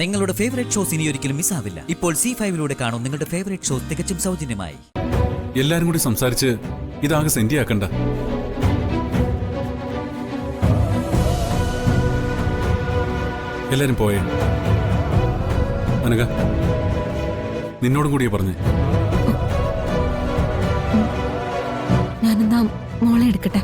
നിങ്ങളുടെ favourite shows ഇനി ഒരിക്കലും മിസ്സാവില്ല. ഇപ്പോൾ C5 കാണും നിങ്ങളുടെ ഫേവറേറ്റ് ഷോസ് തികച്ചും സൗജന്യമായി. എല്ലാരും കൂടി സംസാരിച്ച് ഇതാകെ സെന്റിയാക്കണ്ട. എല്ലാരും പോയേ. അനഘ, നിന്നോടും കൂടിയാ പറഞ്ഞേ. ഞാനെന്നാ മോളെ എടുക്കട്ടെ.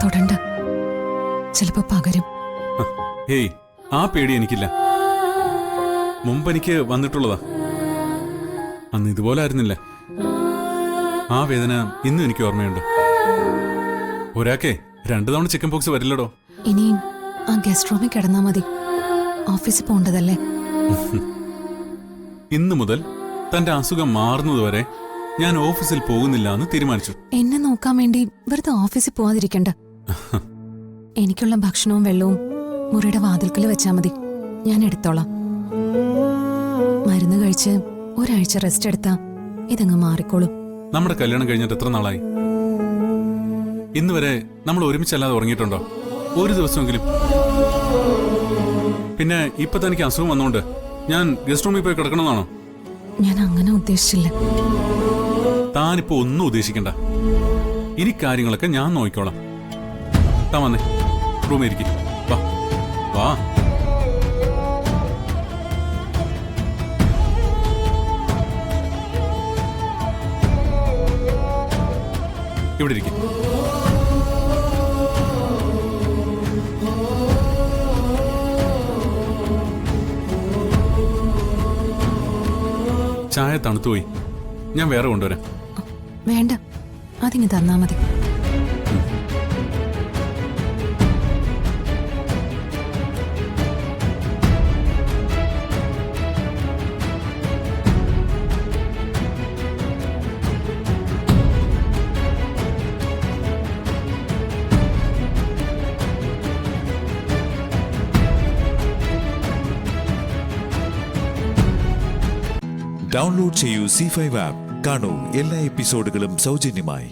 തൊടണ്ട, ചിലപ്പോ പകരും. ഹേയ്, ആ പേടി എനിക്കില്ല. മുമ്പ് എനിക്ക് വന്നിട്ടുള്ളതാ. അന്ന് ഇതുപോലെ ആയിരുന്നില്ല. ആ വേദന ഇന്നും എനിക്ക് ഓർമ്മയുണ്ട്. ഒരാക്കെ 2 തവണ ചിക്കൻ പോക്സ് വരില്ലടോ. ഇനിയും ആ ഗസ്റ്റ് റൂമിൽ കിടന്നാ മതി. ഓഫീസിൽ പോണ്ടതല്ലേ. ഇന്നു മുതൽ തന്റെ അസുഖം മാറുന്നതുവരെ ഞാൻ ഓഫീസിൽ പോകുന്നില്ല എന്ന് തീരുമാനിച്ചു. എന്നെ നോക്കാൻ വേണ്ടി വെറുതെ ഓഫീസിൽ പോവാതിരിക്കണ്ട. എനിക്കുള്ള ഭക്ഷണവും വെള്ളവും മുറിയുടെ വാതിൽക്കൽ വെച്ചാ മതി. ഞാൻ എടുത്തോളാം. മരുന്ന് കഴിച്ച് ഒരാഴ്ച റെസ്റ്റ് എടുത്താ ഇതങ്ങ് മാറിക്കോളും. നമ്മുടെ കല്യാണം കഴിഞ്ഞിട്ട് എത്ര നാളായി? ഇന്ന് വരെ നമ്മൾ ഒരുമിച്ചല്ലാതെ ഉറങ്ങിയിട്ടുണ്ടോ? ഒരു ദിവസമെങ്കിലും. പിന്നെ ഇപ്പൊ തനിക്ക് അസുഖം വന്നോണ്ട് ഞാൻ ഗസ്റ്റ് റൂമിൽ പോയി കിടക്കണമെന്നാണോ? ഞാൻ അങ്ങനെ ഉദ്ദേശിച്ചില്ല. താനിപ്പോ ഒന്നും ഉദ്ദേശിക്കണ്ട. ഇനി കാര്യങ്ങളൊക്കെ ഞാൻ നോക്കിക്കോളാം. താൻ വന്നേ, റൂമിൽ ഇരിക്കും. വാ വാ. ഇവിടെ ഇരിക്കും. ചായ തണുത്തുപോയി. ഞാൻ വേറെ കൊണ്ടുവരാം. വേണ്ട, അതിങ്ങ് തന്നാ മതി. ഡൗൺലോഡ് ചെയ്യൂ C5 ആപ്പ്. കാണൂ എല്ലാ എപ്പിസോഡുകളും സൗജന്യമായി.